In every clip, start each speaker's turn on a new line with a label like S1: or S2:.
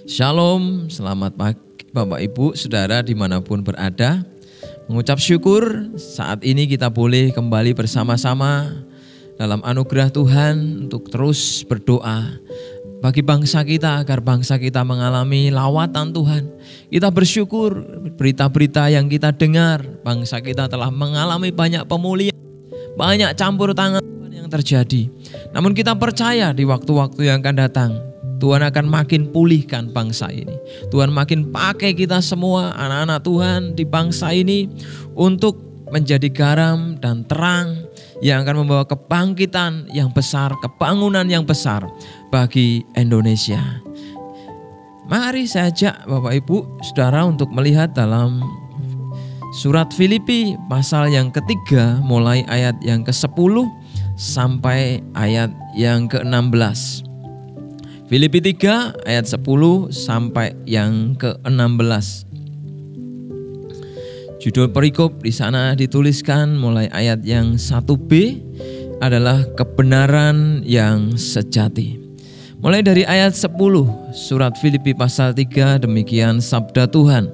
S1: Shalom, selamat pagi Bapak Ibu, Saudara dimanapun berada. Mengucap syukur saat ini kita boleh kembali bersama-sama dalam anugerah Tuhan untuk terus berdoa bagi bangsa kita agar bangsa kita mengalami lawatan Tuhan. Kita bersyukur berita-berita yang kita dengar, bangsa kita telah mengalami banyak pemulihan, banyak campur tangan Tuhan yang terjadi. Namun kita percaya di waktu-waktu yang akan datang Tuhan akan makin pulihkan bangsa ini. Tuhan makin pakai kita semua anak-anak Tuhan di bangsa ini untuk menjadi garam dan terang yang akan membawa kebangkitan yang besar, kebangunan yang besar bagi Indonesia. Mari saya ajak Bapak Ibu Saudara untuk melihat dalam surat Filipi pasal yang ketiga mulai ayat yang ke-10 sampai ayat yang ke-16. Filipi 3 ayat 10 sampai yang ke-16. Judul perikop di sana dituliskan mulai ayat yang 1b adalah kebenaran yang sejati. Mulai dari ayat 10 surat Filipi pasal 3 demikian sabda Tuhan.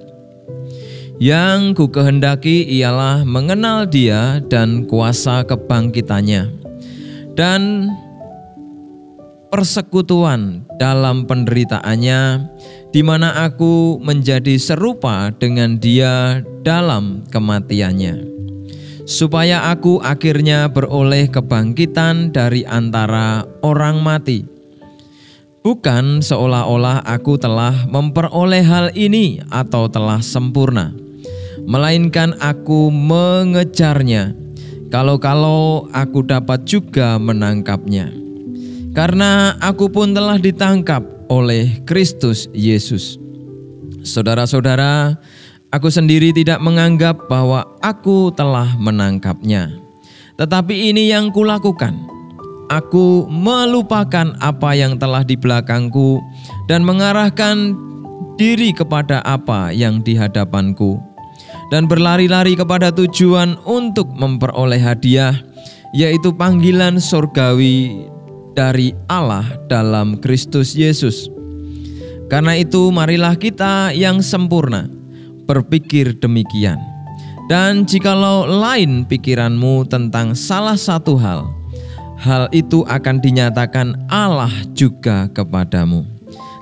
S1: Yang ku kehendaki ialah mengenal Dia dan kuasa kebangkitannya dan persekutuan dalam penderitaannya, di mana aku menjadi serupa dengan Dia dalam kematiannya, supaya aku akhirnya beroleh kebangkitan dari antara orang mati. Bukan seolah-olah aku telah memperoleh hal ini atau telah sempurna, melainkan aku mengejarnya, kalau-kalau aku dapat juga menangkapnya. Karena aku pun telah ditangkap oleh Kristus Yesus. Saudara-saudara, aku sendiri tidak menganggap bahwa aku telah menangkapnya. Tetapi ini yang kulakukan. Aku melupakan apa yang telah di belakangku dan mengarahkan diri kepada apa yang di hadapanku, dan berlari-lari kepada tujuan untuk memperoleh hadiah, yaitu panggilan surgawi dari Allah dalam Kristus Yesus. Karena itu marilah kita yang sempurna berpikir demikian. Dan jikalau lain pikiranmu tentang salah satu hal, hal itu akan dinyatakan Allah juga kepadamu.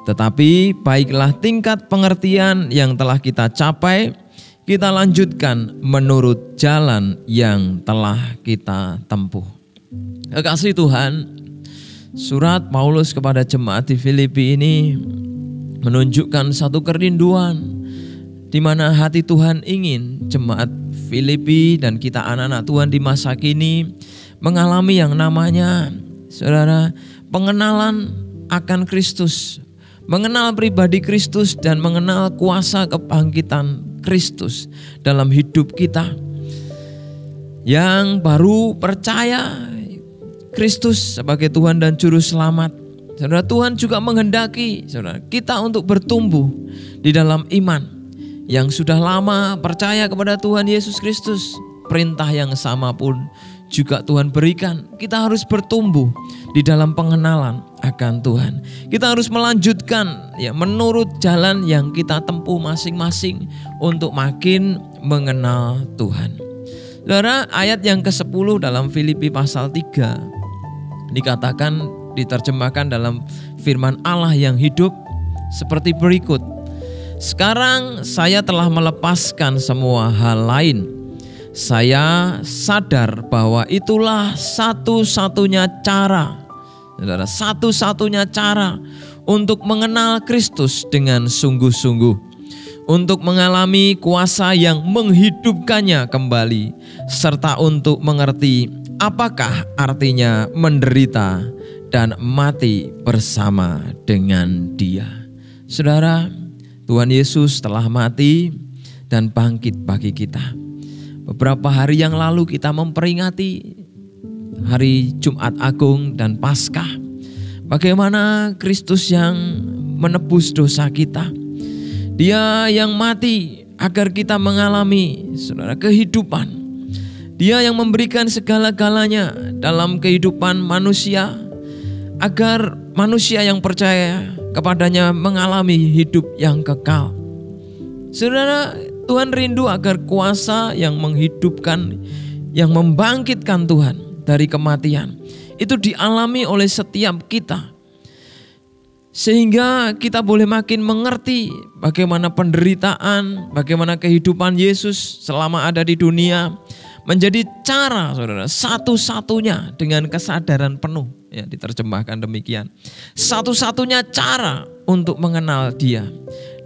S1: Tetapi baiklah tingkat pengertian yang telah kita capai, kita lanjutkan menurut jalan yang telah kita tempuh. Kekasih Tuhan, surat Paulus kepada jemaat di Filipi ini menunjukkan satu kerinduan di mana hati Tuhan ingin jemaat Filipi dan kita anak-anak Tuhan di masa kini mengalami yang namanya, saudara, pengenalan akan Kristus, mengenal pribadi Kristus dan mengenal kuasa kebangkitan Kristus dalam hidup kita. Yang baru percaya Kristus sebagai Tuhan dan Juru Selamat, saudara, Tuhan juga menghendaki saudara kita untuk bertumbuh di dalam iman. Yang sudah lama percaya kepada Tuhan Yesus Kristus, perintah yang sama pun juga Tuhan berikan. Kita harus bertumbuh di dalam pengenalan akan Tuhan. Kita harus melanjutkan ya menurut jalan yang kita tempuh masing-masing untuk makin mengenal Tuhan. Saudara, ayat yang ke-10 dalam Filipi pasal 3 dikatakan, diterjemahkan dalam firman Allah yang hidup seperti berikut. Sekarang saya telah melepaskan semua hal lain. Saya sadar bahwa itulah satu-satunya cara, saudara, satu-satunya cara untuk mengenal Kristus dengan sungguh-sungguh, untuk mengalami kuasa yang menghidupkannya kembali, serta untuk mengerti apakah artinya menderita dan mati bersama dengan Dia. Saudara, Tuhan Yesus telah mati dan bangkit bagi kita. Beberapa hari yang lalu kita memperingati hari Jumat Agung dan Paskah. Bagaimana Kristus yang menebus dosa kita. Dia yang mati agar kita mengalami, saudara, kehidupan. Dia yang memberikan segala-galanya dalam kehidupan manusia, agar manusia yang percaya kepadanya mengalami hidup yang kekal. Saudara, Tuhan rindu agar kuasa yang menghidupkan, yang membangkitkan Tuhan dari kematian itu dialami oleh setiap kita, sehingga kita boleh makin mengerti bagaimana penderitaan, bagaimana kehidupan Yesus selama ada di dunia menjadi cara, saudara, satu-satunya dengan kesadaran penuh, ya, diterjemahkan demikian, satu-satunya cara untuk mengenal Dia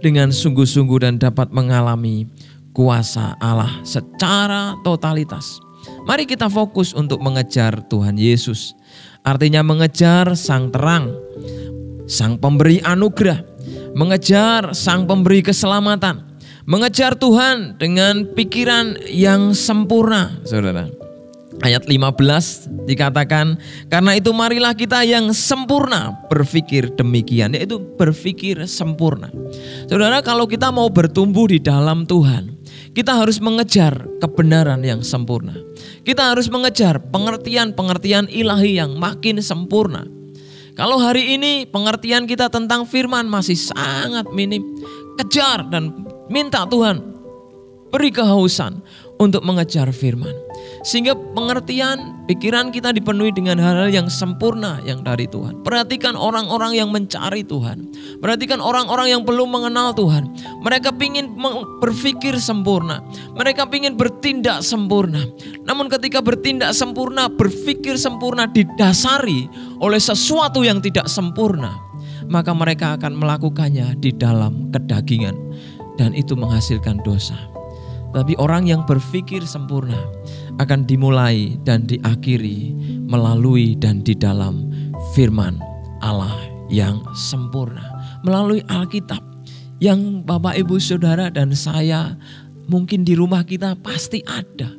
S1: dengan sungguh-sungguh dan dapat mengalami kuasa Allah secara totalitas. Mari kita fokus untuk mengejar Tuhan Yesus, artinya mengejar Sang terang, Sang pemberi anugerah, mengejar Sang pemberi keselamatan, mengejar Tuhan dengan pikiran yang sempurna, saudara. Ayat 15 dikatakan, karena itu marilah kita yang sempurna berpikir demikian, yaitu berpikir sempurna. Saudara, kalau kita mau bertumbuh di dalam Tuhan, kita harus mengejar kebenaran yang sempurna. Kita harus mengejar pengertian-pengertian ilahi yang makin sempurna. Kalau hari ini pengertian kita tentang firman masih sangat minim, kejar dan minta Tuhan beri kehausan untuk mengejar firman, sehingga pengertian pikiran kita dipenuhi dengan hal-hal yang sempurna yang dari Tuhan. Perhatikan orang-orang yang mencari Tuhan, perhatikan orang-orang yang belum mengenal Tuhan. Mereka ingin berpikir sempurna, mereka ingin bertindak sempurna. Namun ketika bertindak sempurna, berpikir sempurna didasari oleh sesuatu yang tidak sempurna, maka mereka akan melakukannya di dalam kedagingan, dan itu menghasilkan dosa. Tapi orang yang berpikir sempurna akan dimulai dan diakhiri melalui dan di dalam firman Allah yang sempurna, melalui Alkitab yang Bapak, Ibu, Saudara, dan saya mungkin di rumah kita pasti ada.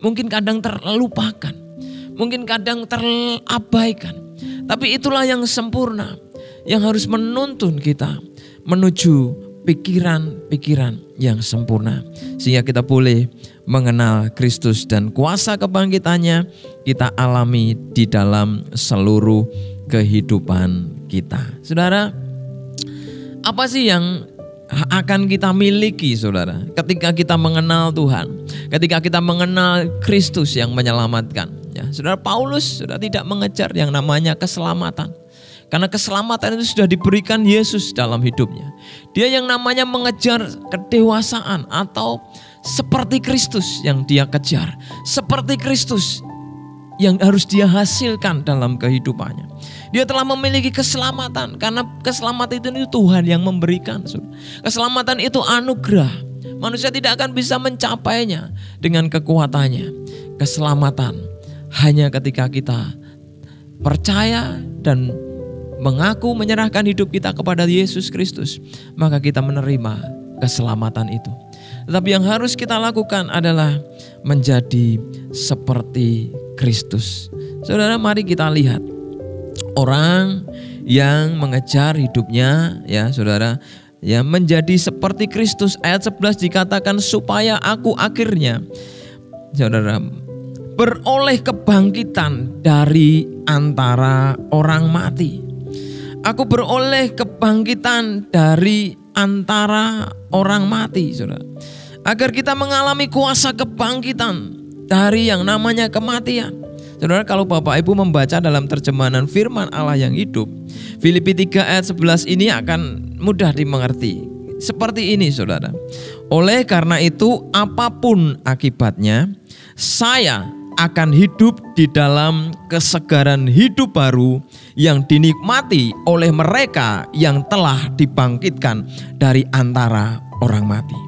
S1: Mungkin kadang terlupakan, mungkin kadang terabaikan. Tapi itulah yang sempurna, yang harus menuntun kita menuju pikiran-pikiran yang sempurna, sehingga kita boleh mengenal Kristus dan kuasa kebangkitannya kita alami di dalam seluruh kehidupan kita. Saudara, apa sih yang akan kita miliki, saudara, ketika kita mengenal Tuhan, ketika kita mengenal Kristus yang menyelamatkan? Ya, saudara, Paulus sudah tidak mengejar yang namanya keselamatan, karena keselamatan itu sudah diberikan Yesus dalam hidupnya. Dia yang namanya mengejar kedewasaan atau seperti Kristus yang dia kejar, seperti Kristus yang harus dia hasilkan dalam kehidupannya. Dia telah memiliki keselamatan, karena keselamatan itu Tuhan yang memberikan. Keselamatan itu anugerah. Manusia tidak akan bisa mencapainya dengan kekuatannya. Keselamatan hanya ketika kita percaya dan mengaku menyerahkan hidup kita kepada Yesus Kristus, maka kita menerima keselamatan itu. Tetapi yang harus kita lakukan adalah menjadi seperti Kristus. Saudara, mari kita lihat orang yang mengejar hidupnya, ya saudara, ya menjadi seperti Kristus. Ayat 11 dikatakan, supaya aku akhirnya, saudara, beroleh kebangkitan dari antara orang mati. Aku beroleh kebangkitan dari antara orang mati, saudara. Agar kita mengalami kuasa kebangkitan dari yang namanya kematian. Saudara, kalau Bapak Ibu membaca dalam terjemahan firman Allah yang hidup, Filipi 3 ayat 11 ini akan mudah dimengerti. Seperti ini, saudara. Oleh karena itu, apapun akibatnya, saya akan hidup di dalam kesegaran hidup baru yang dinikmati oleh mereka yang telah dibangkitkan dari antara orang mati.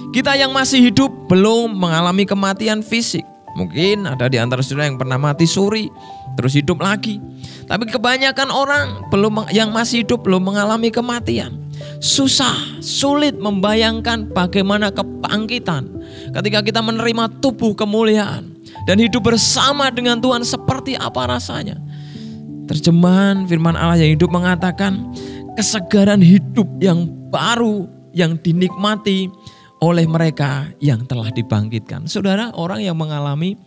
S1: Kita yang masih hidup belum mengalami kematian fisik. Mungkin ada di antara saudara yang pernah mati suri terus hidup lagi. Tapi kebanyakan orang yang masih hidup belum mengalami kematian. Susah, sulit membayangkan bagaimana kebangkitan ketika kita menerima tubuh kemuliaan dan hidup bersama dengan Tuhan, seperti apa rasanya. Terjemahan firman Allah yang hidup mengatakan kesegaran hidup yang baru yang dinikmati oleh mereka yang telah dibangkitkan. Saudara, orang yang mengalami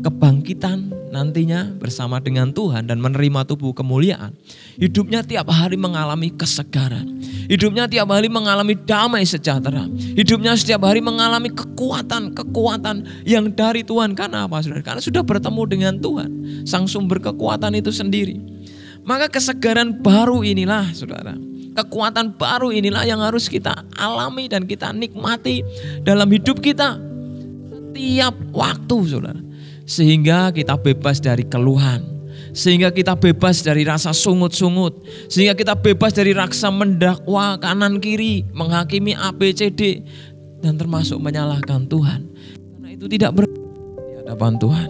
S1: kebangkitan nantinya bersama dengan Tuhan dan menerima tubuh kemuliaan, hidupnya tiap hari mengalami kesegaran. Hidupnya tiap hari mengalami damai sejahtera. Hidupnya setiap hari mengalami kekuatan yang dari Tuhan. Karena apa, saudara? Karena sudah bertemu dengan Tuhan, sang sumber kekuatan itu sendiri. Maka kesegaran baru inilah, saudara, kekuatan baru inilah yang harus kita alami dan kita nikmati dalam hidup kita setiap waktu, saudara. Sehingga kita bebas dari keluhan, sehingga kita bebas dari rasa sungut-sungut, sehingga kita bebas dari rasa mendakwa kanan kiri, menghakimi A, B, C, D, dan termasuk menyalahkan Tuhan. Karena itu tidak berarti di hadapan Tuhan.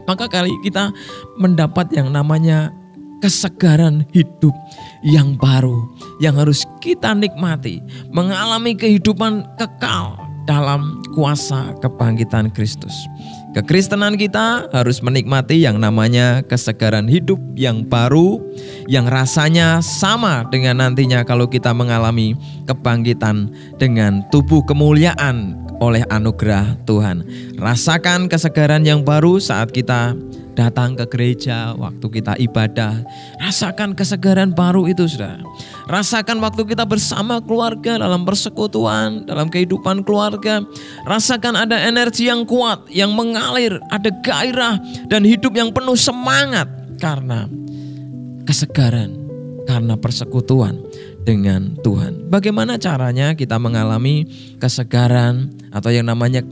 S1: Maka kali kita mendapat yang namanya kesegaran hidup yang baru, yang harus kita nikmati, mengalami kehidupan kekal dalam kuasa kebangkitan Kristus. Kekristenan kita harus menikmati yang namanya kesegaran hidup yang baru, yang rasanya sama dengan nantinya kalau kita mengalami kebangkitan dengan tubuh kemuliaan oleh anugerah Tuhan. Rasakan kesegaran yang baru saat kita datang ke gereja, waktu kita ibadah. Rasakan kesegaran baru itu, saudara. Rasakan waktu kita bersama keluarga dalam persekutuan, dalam kehidupan keluarga. Rasakan ada energi yang kuat, yang mengalir, ada gairah dan hidup yang penuh semangat karena kesegaran, karena persekutuan dengan Tuhan. Bagaimana caranya kita mengalami kesegaran atau yang namanya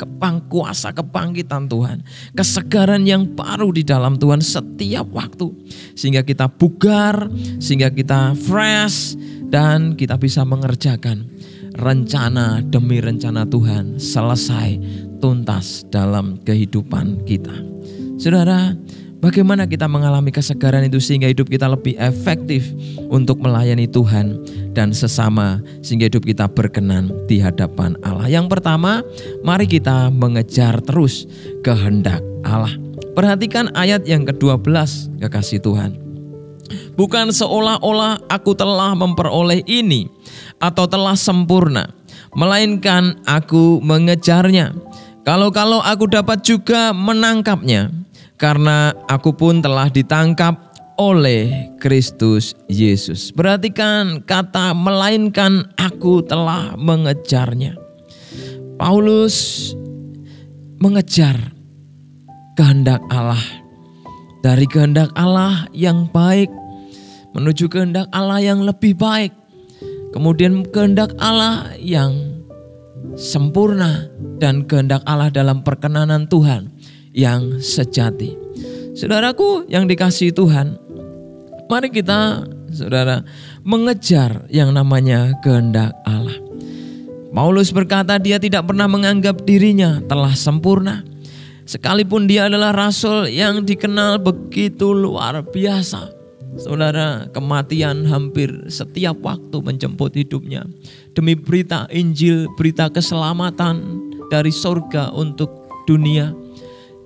S1: kuasa kebangkitan Tuhan, kesegaran yang baru di dalam Tuhan setiap waktu, sehingga kita bugar, sehingga kita fresh, dan kita bisa mengerjakan rencana demi rencana Tuhan selesai tuntas dalam kehidupan kita. Saudara, bagaimana kita mengalami kesegaran itu sehingga hidup kita lebih efektif untuk melayani Tuhan dan sesama, sehingga hidup kita berkenan di hadapan Allah. Yang pertama, mari kita mengejar terus kehendak Allah. Perhatikan ayat yang ke-12, kekasih Tuhan. Bukan seolah-olah aku telah memperoleh ini atau telah sempurna, melainkan aku mengejarnya. Kalau aku dapat juga menangkapnya, karena aku pun telah ditangkap oleh Kristus Yesus. Perhatikan kata melainkan aku telah mengejarnya. Paulus mengejar kehendak Allah. Dari kehendak Allah yang baik menuju kehendak Allah yang lebih baik. Kemudian kehendak Allah yang sempurna dan kehendak Allah dalam perkenanan Tuhan yang sejati. Saudaraku yang dikasihi Tuhan, mari kita, saudara, mengejar yang namanya kehendak Allah. Paulus berkata dia tidak pernah menganggap dirinya telah sempurna, sekalipun dia adalah rasul yang dikenal begitu luar biasa. Saudara, kematian hampir setiap waktu menjemput hidupnya demi berita Injil, berita keselamatan dari surga untuk dunia.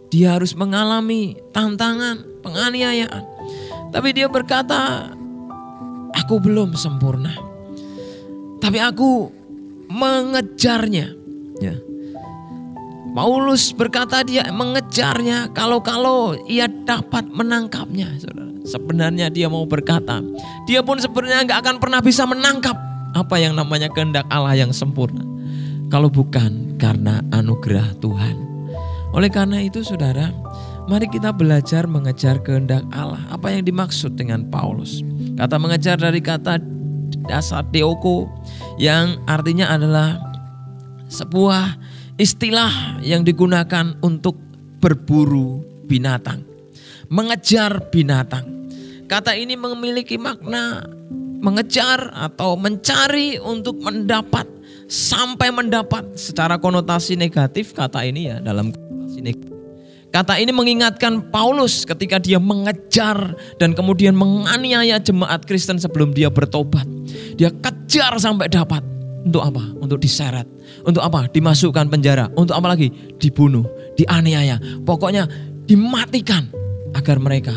S1: Dia harus mengalami tantangan, penganiayaan. Tapi dia berkata, aku belum sempurna, tapi aku mengejarnya. Ya. Paulus berkata dia mengejarnya kalau ia dapat menangkapnya. Saudara. Sebenarnya dia mau berkata, dia pun sebenarnya gak akan pernah bisa menangkap apa yang namanya kehendak Allah yang sempurna, kalau bukan karena anugerah Tuhan. Oleh karena itu, saudara, mari kita belajar mengejar kehendak Allah. Apa yang dimaksud dengan Paulus? Kata mengejar dari kata dasar deoko, yang artinya adalah sebuah istilah yang digunakan untuk berburu binatang, mengejar binatang. Kata ini memiliki makna mengejar atau mencari untuk mendapat, sampai mendapat. Secara konotasi negatif kata ini ya, dalam konotasi negatif. Kata ini mengingatkan Paulus ketika dia mengejar dan kemudian menganiaya jemaat Kristen sebelum dia bertobat. Dia kejar sampai dapat. Untuk apa? Untuk diseret. Untuk apa? Dimasukkan penjara. Untuk apa lagi? Dibunuh, dianiaya. Pokoknya dimatikan agar mereka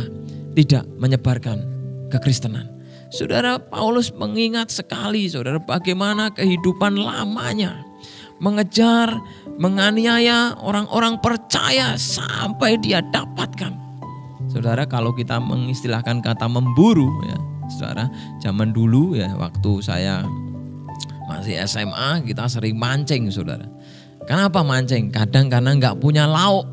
S1: tidak menyebarkan kekristenan. Saudara, Paulus mengingat sekali, saudara, bagaimana kehidupan lamanya. mengejar, menganiaya orang-orang percaya sampai dia dapatkan. Saudara, kalau kita mengistilahkan kata memburu ya, saudara, zaman dulu ya waktu saya masih SMA kita sering mancing, saudara. Kenapa mancing? Kadang karena nggak punya lauk,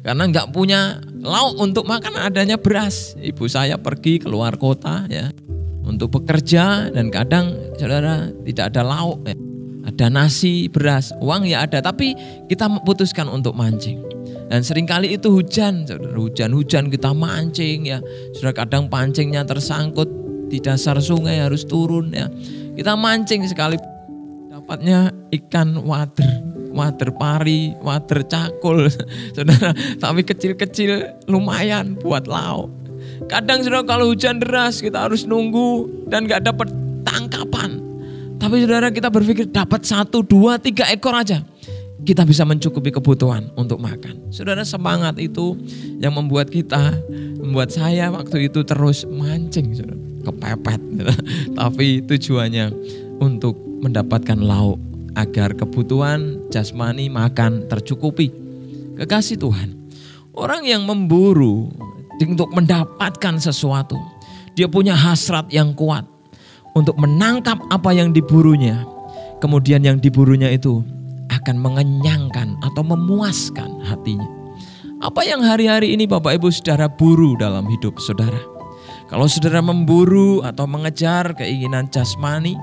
S1: karena nggak punya lauk untuk makan, adanya beras. Ibu saya pergi keluar kota ya untuk bekerja dan kadang saudara tidak ada lauk, ya. Ada nasi, beras, uang ya ada, tapi kita memutuskan untuk mancing. Dan seringkali itu hujan, saudara, hujan kita mancing ya. Saudara, kadang pancingnya tersangkut di dasar sungai harus turun ya. Kita mancing sekali dapatnya ikan wader pari, wader cakul, saudara. Tapi kecil-kecil lumayan buat lauk. Kadang saudara kalau hujan deras kita harus nunggu dan gak dapat tangkapan. Tapi saudara kita berpikir dapat 1, 2, 3 ekor aja. Kita bisa mencukupi kebutuhan untuk makan. Saudara, semangat itu yang membuat saya waktu itu terus mancing, saudara. Kepepet. Tapi tujuannya untuk mendapatkan lauk agar kebutuhan jasmani makan tercukupi. Kekasih Tuhan, orang yang memburu untuk mendapatkan sesuatu, dia punya hasrat yang kuat untuk menangkap apa yang diburunya. Kemudian yang diburunya itu akan mengenyangkan atau memuaskan hatinya. Apa yang hari-hari ini Bapak Ibu Saudara buru dalam hidup saudara? Kalau saudara memburu atau mengejar keinginan jasmani,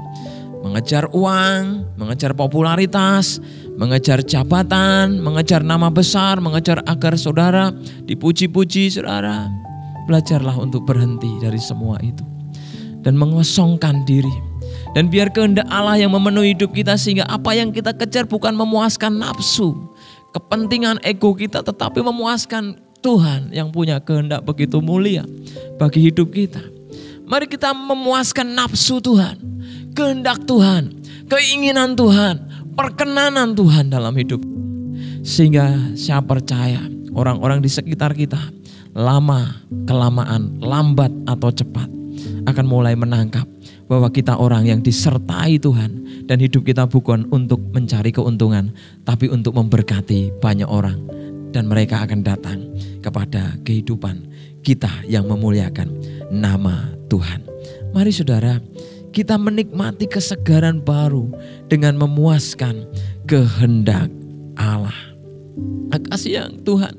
S1: mengejar uang, mengejar popularitas, mengejar jabatan, mengejar nama besar, mengejar agar saudara dipuji-puji, saudara, belajarlah untuk berhenti dari semua itu dan mengosongkan diri. Dan biar kehendak Allah yang memenuhi hidup kita, sehingga apa yang kita kejar bukan memuaskan nafsu, kepentingan ego kita, tetapi memuaskan Tuhan yang punya kehendak begitu mulia bagi hidup kita. Mari kita memuaskan nafsu Tuhan, kehendak Tuhan, keinginan Tuhan, perkenanan Tuhan dalam hidup. Sehingga saya percaya orang-orang di sekitar kita lama-kelamaan, lambat atau cepat akan mulai menangkap bahwa kita orang yang disertai Tuhan dan hidup kita bukan untuk mencari keuntungan, tapi untuk memberkati banyak orang, dan mereka akan datang kepada kehidupan kita yang memuliakan nama Tuhan. Mari saudara, kita menikmati kesegaran baru dengan memuaskan kehendak Allah. Kasih yang Tuhan,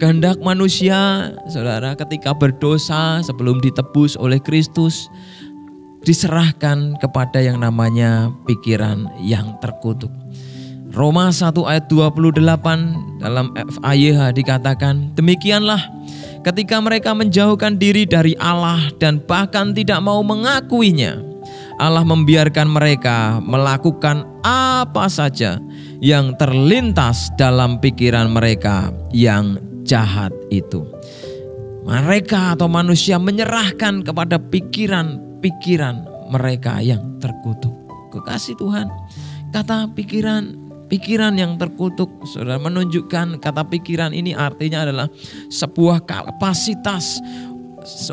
S1: kehendak manusia, saudara, ketika berdosa sebelum ditebus oleh Kristus, diserahkan kepada yang namanya pikiran yang terkutuk. Roma 1 ayat 28 dalam FAYH dikatakan, demikianlah ketika mereka menjauhkan diri dari Allah dan bahkan tidak mau mengakuinya, Allah membiarkan mereka melakukan apa saja yang terlintas dalam pikiran mereka yang jahat itu. Mereka atau manusia menyerahkan kepada pikiran mereka yang terkutuk. Kekasih Tuhan, kata pikiran yang terkutuk, saudara, menunjukkan kata pikiran ini artinya adalah sebuah kapasitas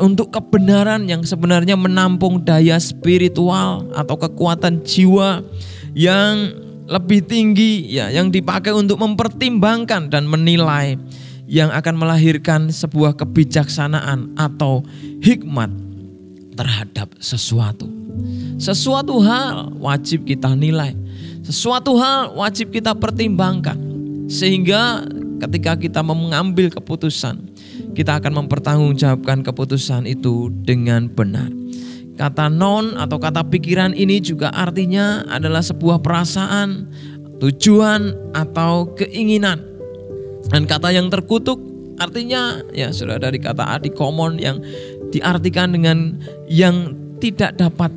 S1: untuk kebenaran yang sebenarnya menampung daya spiritual atau kekuatan jiwa yang lebih tinggi ya, yang dipakai untuk mempertimbangkan dan menilai, yang akan melahirkan sebuah kebijaksanaan atau hikmat terhadap sesuatu. Sesuatu hal wajib kita nilai, sesuatu hal wajib kita pertimbangkan, sehingga ketika kita mengambil keputusan, kita akan mempertanggungjawabkan keputusan itu dengan benar. Kata non atau kata pikiran ini juga artinya adalah sebuah perasaan, tujuan atau keinginan. Dan kata yang terkutuk artinya ya sudah dari kata adikomon yang diartikan dengan yang tidak dapat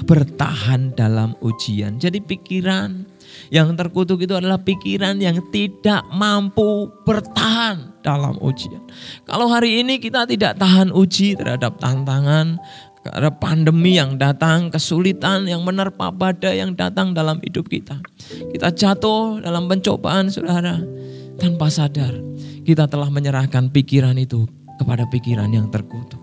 S1: bertahan dalam ujian. Jadi pikiran yang terkutuk itu adalah pikiran yang tidak mampu bertahan dalam ujian. Kalau hari ini kita tidak tahan uji terhadap tantangan, karena pandemi yang datang, kesulitan yang menerpa badai yang datang dalam hidup kita, kita jatuh dalam pencobaan, saudara, tanpa sadar kita telah menyerahkan pikiran itu kepada pikiran yang terkutuk.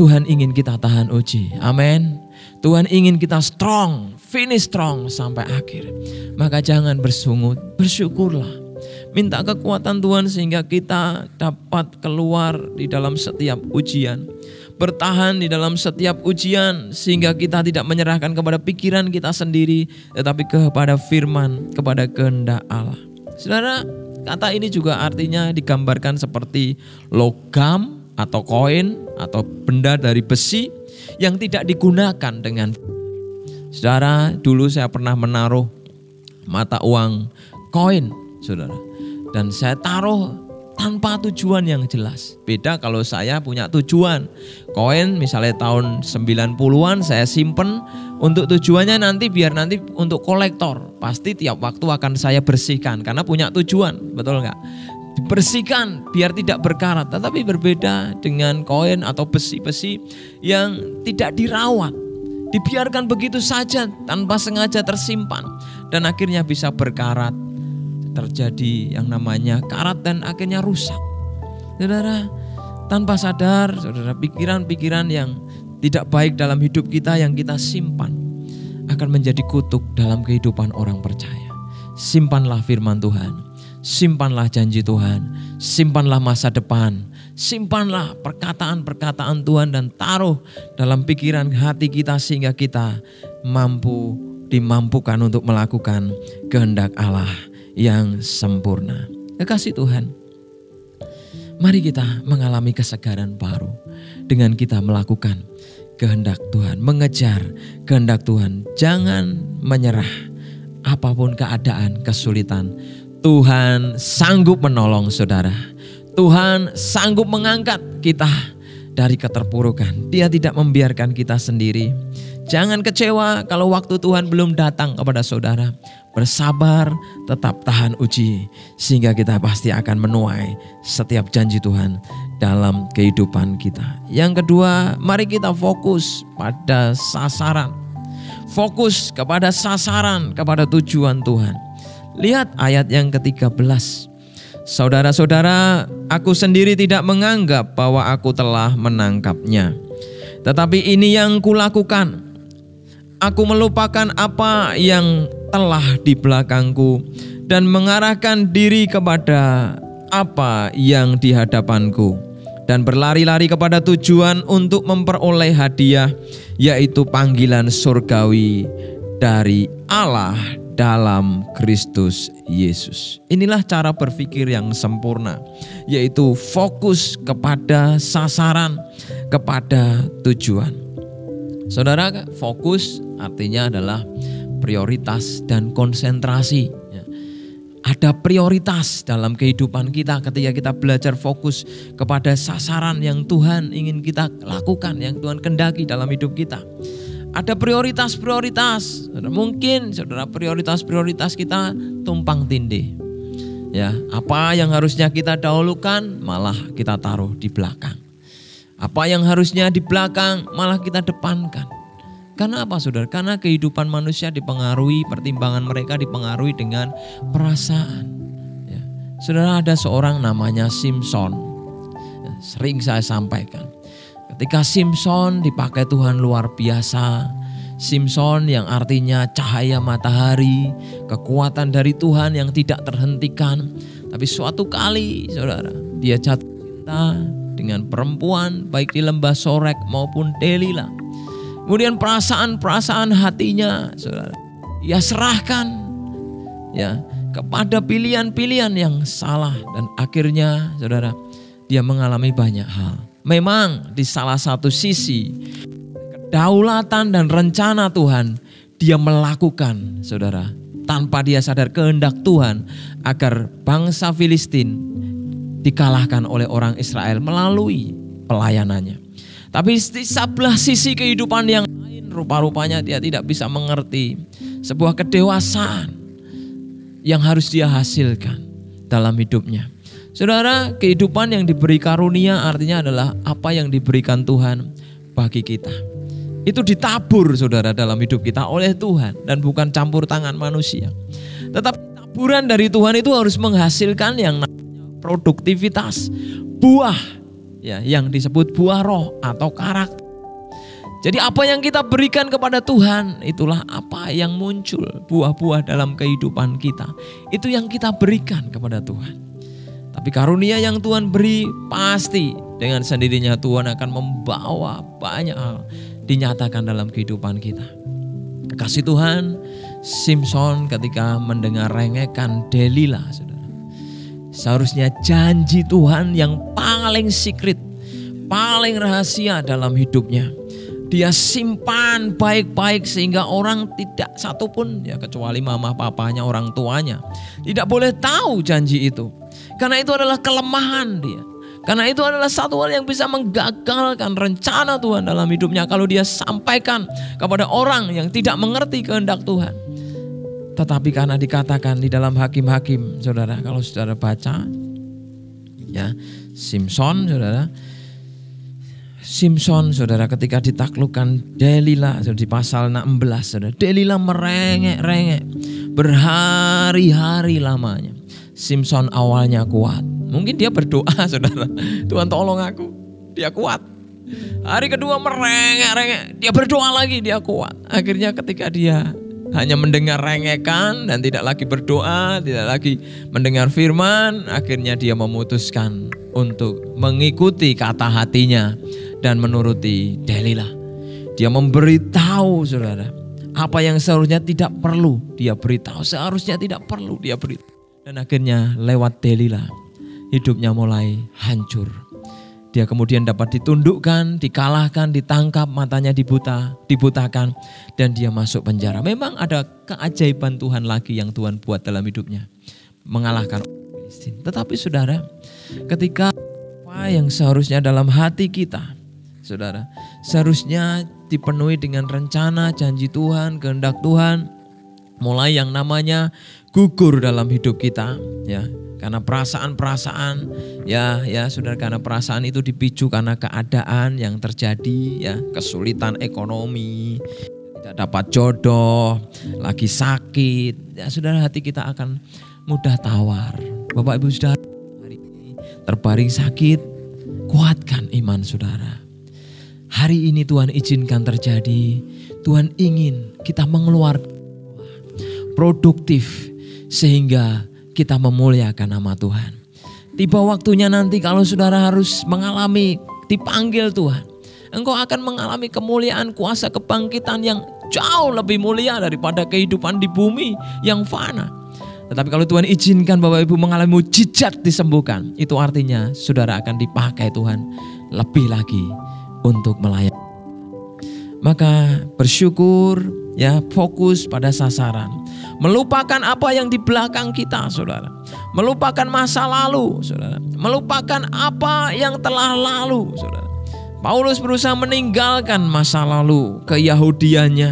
S1: Tuhan ingin kita tahan uji, amin. Tuhan ingin kita strong, finish strong sampai akhir. Maka jangan bersungut, bersyukurlah. Minta kekuatan Tuhan sehingga kita dapat keluar di dalam setiap ujian. Bertahan di dalam setiap ujian sehingga kita tidak menyerahkan kepada pikiran kita sendiri, tetapi kepada firman, kepada kehendak Allah. Saudara, kata ini juga artinya digambarkan seperti logam atau koin atau benda dari besi yang tidak digunakan dengan. Saudara, dulu saya pernah menaruh mata uang koin, saudara. Dan saya taruh tanpa tujuan yang jelas. Beda kalau saya punya tujuan. Koin misalnya tahun 90-an saya simpen untuk tujuannya nanti biar nanti untuk kolektor. Pasti tiap waktu akan saya bersihkan karena punya tujuan, betul nggak? Dibersihkan biar tidak berkarat. Tetapi berbeda dengan koin atau besi-besi yang tidak dirawat. Dibiarkan begitu saja tanpa sengaja tersimpan dan akhirnya bisa berkarat. Terjadi yang namanya karat dan akhirnya rusak. Saudara, tanpa sadar, saudara, pikiran-pikiran yang tidak baik dalam hidup kita yang kita simpan akan menjadi kutuk dalam kehidupan orang percaya. Simpanlah firman Tuhan, simpanlah janji Tuhan, simpanlah masa depan, simpanlah perkataan-perkataan Tuhan dan taruh dalam pikiran hati kita sehingga kita dimampukan untuk melakukan kehendak Allah yang sempurna. Kekasih Tuhan, mari kita mengalami kesegaran baru dengan kita melakukan kehendak Tuhan, mengejar kehendak Tuhan. Jangan menyerah apapun keadaan, kesulitan. Tuhan sanggup menolong saudara. Tuhan sanggup mengangkat kita dari keterpurukan. Dia tidak membiarkan kita sendiri. Jangan kecewa kalau waktu Tuhan belum datang kepada saudara. Bersabar, tetap tahan uji, sehingga kita pasti akan menuai setiap janji Tuhan dalam kehidupan kita. Yang kedua, mari kita fokus pada sasaran. Fokus kepada sasaran, kepada tujuan Tuhan. Lihat ayat yang ke-13. Saudara-saudara, aku sendiri tidak menganggap bahwa aku telah menangkapnya. Tetapi ini yang kulakukan. Aku melupakan apa yang telah di belakangku dan mengarahkan diri kepada apa yang di hadapanku dan berlari-lari kepada tujuan untuk memperoleh hadiah, yaitu panggilan surgawi dari Allah dalam Kristus Yesus. Inilah cara berpikir yang sempurna, yaitu fokus kepada sasaran, kepada tujuan. Saudara, fokus artinya adalah prioritas dan konsentrasi. Ada prioritas dalam kehidupan kita ketika kita belajar fokus kepada sasaran yang Tuhan ingin kita lakukan, yang Tuhan kehendaki dalam hidup kita. Ada prioritas-prioritas. Mungkin saudara, prioritas-prioritas kita tumpang tindih. Ya, apa yang harusnya kita dahulukan malah kita taruh di belakang. Apa yang harusnya di belakang malah kita depankan. Karena apa saudara? Karena kehidupan manusia dipengaruhi, pertimbangan mereka dipengaruhi dengan perasaan. Ya. Saudara, ada seorang namanya Simpson. Ya, sering saya sampaikan. Ketika Simpson dipakai Tuhan luar biasa. Simpson yang artinya cahaya matahari, kekuatan dari Tuhan yang tidak terhentikan. Tapi suatu kali saudara, dia jatuh cinta dengan perempuan baik di lembah Sorek maupun Delila. Kemudian perasaan hatinya saudara, ia serahkan ya kepada pilihan-pilihan yang salah dan akhirnya saudara, dia mengalami banyak hal. Memang di salah satu sisi kedaulatan dan rencana Tuhan dia melakukan saudara tanpa dia sadar kehendak Tuhan agar bangsa Filistin dikalahkan oleh orang Israel melalui pelayanannya. Tapi di sebelah sisi kehidupan yang lain rupa-rupanya dia tidak bisa mengerti sebuah kedewasaan yang harus dia hasilkan dalam hidupnya. Saudara, kehidupan yang diberi karunia artinya adalah apa yang diberikan Tuhan bagi kita. Itu ditabur saudara dalam hidup kita oleh Tuhan dan bukan campur tangan manusia. Tetapi taburan dari Tuhan itu harus menghasilkan yang namanya produktivitas, buah ya, yang disebut buah roh atau karakter. Jadi apa yang kita berikan kepada Tuhan, itulah apa yang muncul buah-buah dalam kehidupan kita. Itu yang kita berikan kepada Tuhan. Tapi karunia yang Tuhan beri pasti dengan sendirinya Tuhan akan membawa banyak hal dinyatakan dalam kehidupan kita. Kasih Tuhan, Simson ketika mendengar rengekan Delila, saudara, seharusnya janji Tuhan yang paling secret, paling rahasia dalam hidupnya, dia simpan baik-baik sehingga orang tidak satupun, ya kecuali mama papanya, orang tuanya, tidak boleh tahu janji itu. Karena itu adalah kelemahan dia. Karena itu adalah satu hal yang bisa menggagalkan rencana Tuhan dalam hidupnya kalau dia sampaikan kepada orang yang tidak mengerti kehendak Tuhan. Tetapi karena dikatakan di dalam Hakim-Hakim, saudara, kalau saudara baca, ya, Simson, saudara, ketika ditaklukkan Delila, di pasal 16, saudara, Delila merengek-rengek berhari-hari lamanya. Simson awalnya kuat, mungkin dia berdoa, saudara, Tuhan tolong aku, dia kuat. Hari kedua merengek-rengek, dia berdoa lagi, dia kuat. Akhirnya ketika dia hanya mendengar rengekan dan tidak lagi berdoa, tidak lagi mendengar firman, akhirnya dia memutuskan untuk mengikuti kata hatinya dan menuruti Delila. Dia memberitahu, saudara, apa yang seharusnya tidak perlu dia beritahu, seharusnya tidak perlu dia beritahu. Dan akhirnya lewat Delila hidupnya mulai hancur. Dia kemudian dapat ditundukkan, dikalahkan, ditangkap, matanya dibutakan, dan dia masuk penjara. Memang ada keajaiban Tuhan lagi yang Tuhan buat dalam hidupnya, mengalahkan orang Filistin. Tetapi saudara, ketika apa yang seharusnya dalam hati kita, saudara, seharusnya dipenuhi dengan rencana, janji Tuhan, kehendak Tuhan, mulai yang namanya gugur dalam hidup kita, ya. Karena perasaan-perasaan, ya saudara, karena perasaan itu dipicu karena keadaan yang terjadi, ya, kesulitan ekonomi, tidak dapat jodoh, lagi sakit, ya saudara, hati kita akan mudah tawar. Bapak Ibu saudara, hari ini terbaring sakit, kuatkan iman saudara. Hari ini Tuhan izinkan terjadi, Tuhan ingin kita mengeluarkan produktif sehingga kita memuliakan nama Tuhan. Tiba waktunya nanti kalau saudara harus mengalami dipanggil Tuhan, engkau akan mengalami kemuliaan, kuasa kebangkitan yang jauh lebih mulia daripada kehidupan di bumi yang fana. Tetapi kalau Tuhan izinkan Bapak Ibu mengalami mujizat disembuhkan, itu artinya saudara akan dipakai Tuhan lebih lagi untuk melayani. Maka bersyukur, ya, fokus pada sasaran. Melupakan apa yang di belakang kita, saudara. Melupakan masa lalu, saudara. Melupakan apa yang telah lalu, saudara. Paulus berusaha meninggalkan masa lalu keyahudiannya.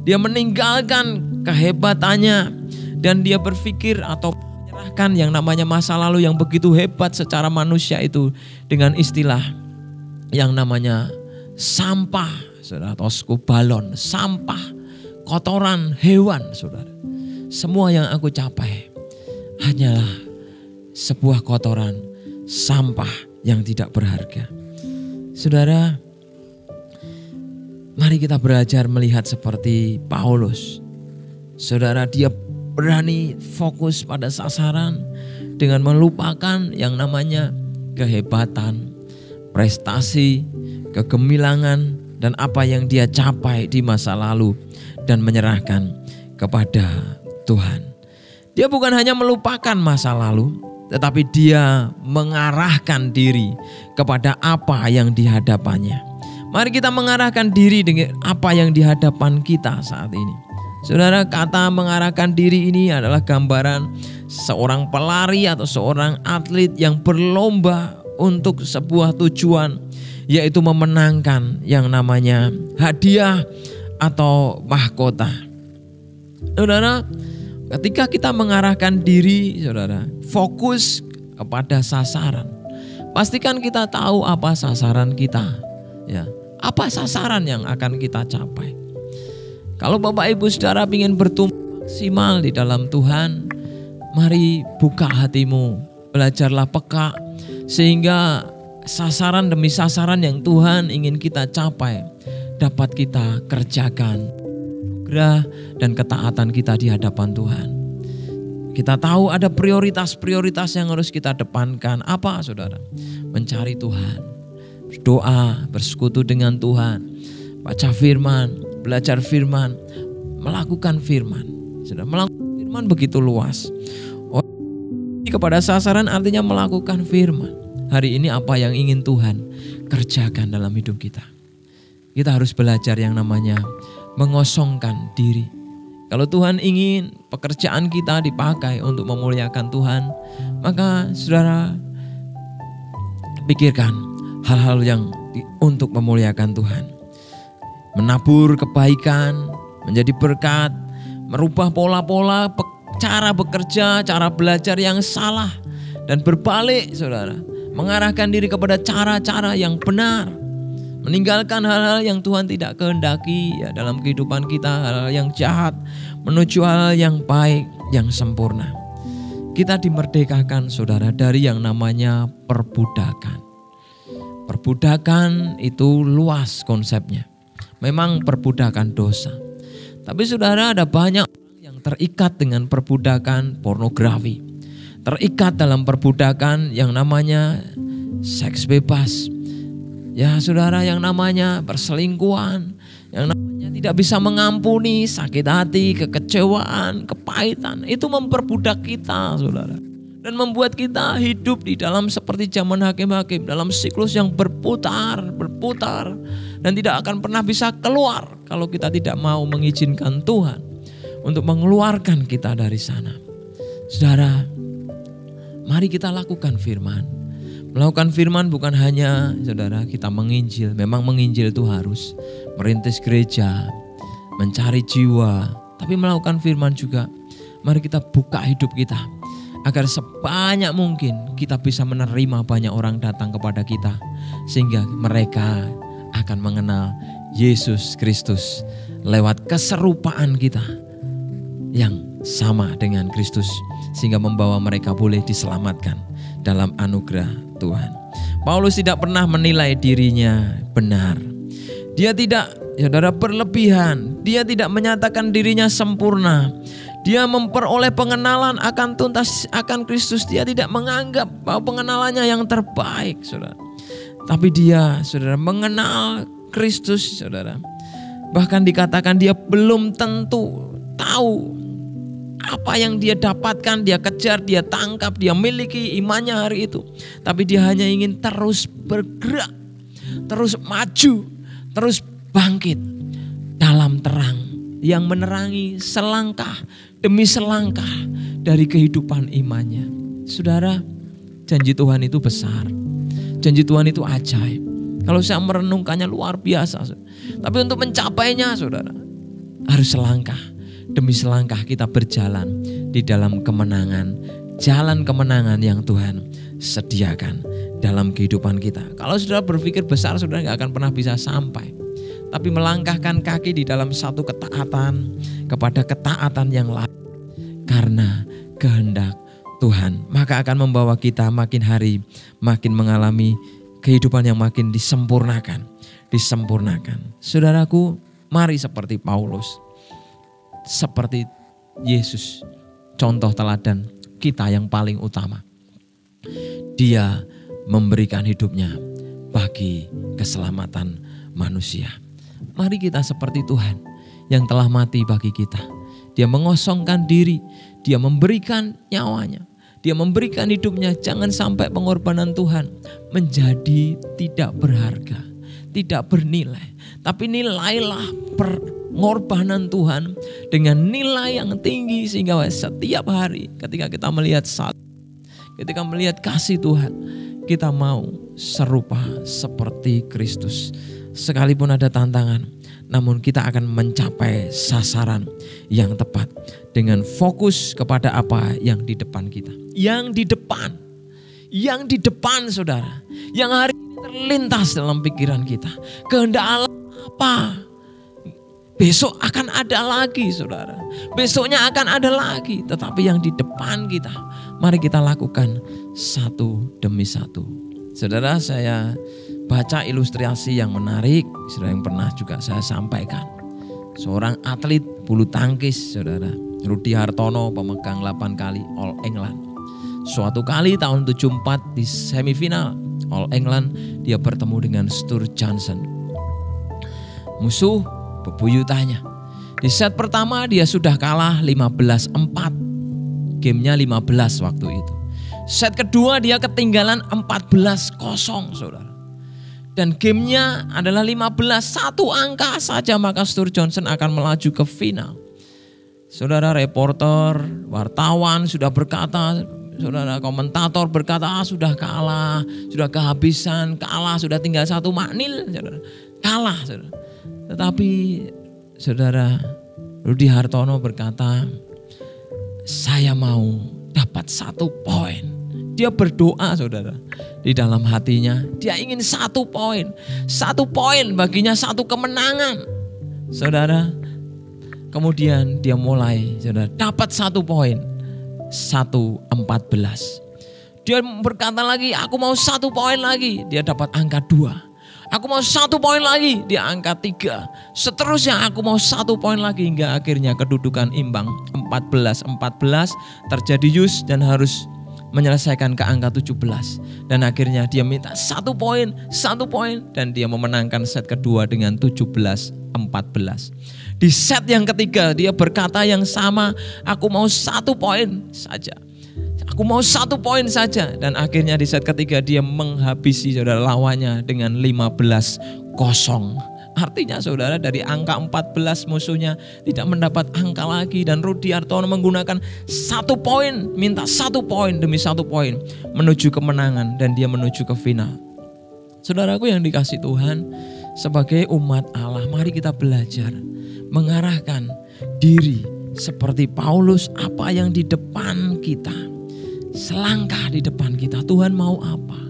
S1: Dia meninggalkan kehebatannya dan dia berpikir atau menyerahkan yang namanya masa lalu yang begitu hebat secara manusia itu dengan istilah yang namanya sampah, saudara, atau skubalon, sampah, kotoran hewan, saudara. Semua yang aku capai hanyalah sebuah kotoran, sampah yang tidak berharga. Saudara, mari kita belajar melihat seperti Paulus. Saudara, dia berani fokus pada sasaran dengan melupakan yang namanya kehebatan, prestasi, kegemilangan, dan apa yang dia capai di masa lalu dan menyerahkan kepada Tuhan. Dia bukan hanya melupakan masa lalu, tetapi dia mengarahkan diri kepada apa yang di hadapannya. Mari kita mengarahkan diri dengan apa yang di hadapan kita saat ini. Saudara, kata mengarahkan diri ini adalah gambaran seorang pelari atau seorang atlet yang berlomba untuk sebuah tujuan, yaitu memenangkan yang namanya hadiah atau mahkota. Saudara, ketika kita mengarahkan diri, saudara, fokus kepada sasaran. Pastikan kita tahu apa sasaran kita, ya. Apa sasaran yang akan kita capai. Kalau Bapak Ibu saudara ingin bertumbuh maksimal di dalam Tuhan, mari buka hatimu, belajarlah peka sehingga sasaran demi sasaran yang Tuhan ingin kita capai, dapat kita kerjakan, anugerah dan ketaatan kita di hadapan Tuhan. Kita tahu ada prioritas-prioritas yang harus kita depankan. Apa saudara? Mencari Tuhan, berdoa, bersekutu dengan Tuhan, baca firman, belajar firman, melakukan firman. Saudara, melakukan firman begitu luas. Kepada sasaran artinya melakukan firman. Hari ini apa yang ingin Tuhan kerjakan dalam hidup kita? Kita harus belajar yang namanya mengosongkan diri. Kalau Tuhan ingin pekerjaan kita dipakai untuk memuliakan Tuhan, maka saudara pikirkan hal-hal yang untuk memuliakan Tuhan. Menabur kebaikan, menjadi berkat, merubah pola-pola cara bekerja, cara belajar yang salah, dan berbalik saudara, mengarahkan diri kepada cara-cara yang benar, meninggalkan hal-hal yang Tuhan tidak kehendaki ya, dalam kehidupan kita, hal-hal yang jahat, menuju hal yang baik, yang sempurna. Kita dimerdekakan saudara dari yang namanya perbudakan. Perbudakan itu luas konsepnya. Memang perbudakan dosa. Tapi saudara, ada banyak orang yang terikat dengan perbudakan pornografi. Terikat dalam perbudakan yang namanya seks bebas. Ya saudara, yang namanya perselingkuhan, yang namanya tidak bisa mengampuni, sakit hati, kekecewaan, kepahitan. Itu memperbudak kita saudara. Dan membuat kita hidup di dalam seperti zaman hakim-hakim, dalam siklus yang berputar. Dan tidak akan pernah bisa keluar kalau kita tidak mau mengizinkan Tuhan untuk mengeluarkan kita dari sana. Saudara, mari kita lakukan firman. Melakukan firman bukan hanya saudara kita menginjil. Memang menginjil itu harus merintis gereja, mencari jiwa. Tapi melakukan firman juga, mari kita buka hidup kita agar sebanyak mungkin kita bisa menerima banyak orang datang kepada kita, sehingga mereka akan mengenal Yesus Kristus lewat keserupaan kita yang sama dengan Kristus, sehingga membawa mereka boleh diselamatkan dalam anugerah Tuhan. Paulus tidak pernah menilai dirinya benar. Dia tidak saudara berlebihan. Dia tidak menyatakan dirinya sempurna. Dia memperoleh pengenalan akan tuntas akan Kristus. Dia tidak menganggap bahwa pengenalannya yang terbaik, saudara. Tapi dia, saudara, mengenal Kristus, saudara. Bahkan dikatakan dia belum tentu tahu apa yang dia dapatkan, dia kejar, dia tangkap, dia miliki imannya hari itu. Tapi dia hanya ingin terus bergerak, terus maju, terus bangkit dalam terang yang menerangi selangkah demi selangkah dari kehidupan imannya. Saudara, janji Tuhan itu besar. Janji Tuhan itu ajaib. Kalau saya merenungkannya luar biasa. Tapi untuk mencapainya saudara, harus selangkah demi selangkah kita berjalan di dalam kemenangan. Jalan kemenangan yang Tuhan sediakan dalam kehidupan kita. Kalau saudara berpikir besar, saudara gak akan pernah bisa sampai. Tapi melangkahkan kaki di dalam satu ketaatan kepada ketaatan yang lain karena kehendak Tuhan, maka akan membawa kita makin hari makin mengalami kehidupan yang makin disempurnakan. Saudaraku, mari seperti Paulus, seperti Yesus, contoh teladan kita yang paling utama. Dia memberikan hidupnya bagi keselamatan manusia. Mari kita seperti Tuhan yang telah mati bagi kita. Dia mengosongkan diri, dia memberikan nyawanya, dia memberikan hidupnya. Jangan sampai pengorbanan Tuhan menjadi tidak berharga, tidak bernilai. Tapi nilailah pengorbanan Tuhan dengan nilai yang tinggi, sehingga setiap hari ketika kita melihat salib, ketika melihat kasih Tuhan, kita mau serupa seperti Kristus. Sekalipun ada tantangan, namun kita akan mencapai sasaran yang tepat dengan fokus kepada apa yang di depan kita. Yang di depan saudara, yang hari ini terlintas dalam pikiran kita. Kehendak Allah apa? Besok akan ada lagi saudara, besoknya akan ada lagi. Tetapi yang di depan kita, mari kita lakukan satu demi satu. Saudara, saya baca ilustrasi yang menarik, saudara, yang pernah juga saya sampaikan. Seorang atlet bulu tangkis, saudara, Rudy Hartono, pemegang 8 kali All England. Suatu kali tahun 74 di semifinal All England, dia bertemu dengan Stuart Johnson, musuh bebuyutannya. Di set pertama dia sudah kalah 15-4. Gamenya 15 waktu itu. Set kedua dia ketinggalan 14-0, saudara. Dan gamenya adalah 15, satu angka saja maka Stuart Johnson akan melaju ke final. Saudara, reporter, wartawan sudah berkata, saudara, komentator berkata, sudah kalah, sudah kehabisan, kalah, sudah tinggal 1 maknil, saudara. Kalah, saudara. Tetapi saudara, Rudy Hartono berkata, saya mau dapat 1 poin. Dia berdoa, saudara, di dalam hatinya dia ingin 1 poin. 1 poin baginya 1 kemenangan, saudara. Kemudian dia mulai, saudara, dapat 1 poin, 1-14. Dia berkata lagi, aku mau 1 poin lagi. Dia dapat angka 2. Aku mau 1 poin lagi, dia angka 3. Seterusnya aku mau 1 poin lagi hingga akhirnya kedudukan imbang 14-14, terjadi yus dan harus menyelesaikan ke angka 17. Dan akhirnya dia minta 1 poin dan dia memenangkan set kedua dengan 17-14. Di set yang ketiga dia berkata yang sama, aku mau 1 poin saja. Aku mau 1 poin saja. Dan akhirnya di set ketiga dia menghabisi, saudara, lawannya dengan 15-0. Artinya, saudara, dari angka 14 musuhnya tidak mendapat angka lagi. Dan Rudy Hartono menggunakan 1 poin, minta 1 poin demi 1 poin menuju kemenangan dan dia menuju ke final. Saudaraku yang dikasih Tuhan, sebagai umat Allah, mari kita belajar mengarahkan diri seperti Paulus. Apa yang di depan kita, selangkah di depan kita, Tuhan mau apa?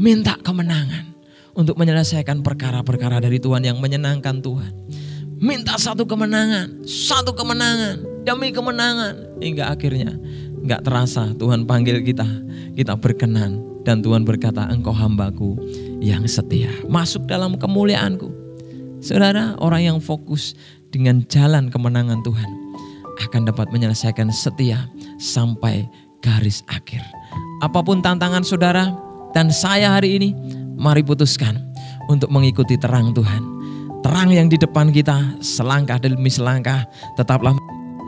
S1: Minta kemenangan untuk menyelesaikan perkara-perkara dari Tuhan yang menyenangkan Tuhan. Minta 1 kemenangan demi kemenangan, hingga akhirnya gak terasa Tuhan panggil kita, kita berkenan dan Tuhan berkata, engkau hambaku yang setia, masuk dalam kemuliaanku. Saudara, orang yang fokus dengan jalan kemenangan Tuhan akan dapat menyelesaikan setia sampai garis akhir. Apapun tantangan saudara dan saya hari ini, mari putuskan untuk mengikuti terang Tuhan. Terang yang di depan kita, selangkah demi selangkah, tetaplah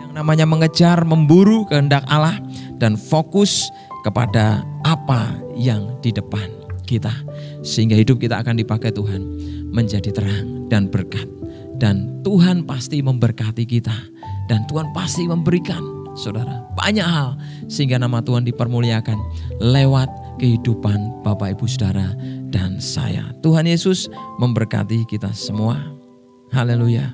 S1: yang namanya mengejar, memburu kehendak Allah dan fokus kepada apa yang di depan kita. Sehingga hidup kita akan dipakai Tuhan menjadi terang dan berkat. Dan Tuhan pasti memberkati kita. Dan Tuhan pasti memberikan, saudara, banyak hal sehingga nama Tuhan dipermuliakan lewat kehidupan Bapak Ibu Saudara dan saya. Tuhan Yesus memberkati kita semua. Haleluya.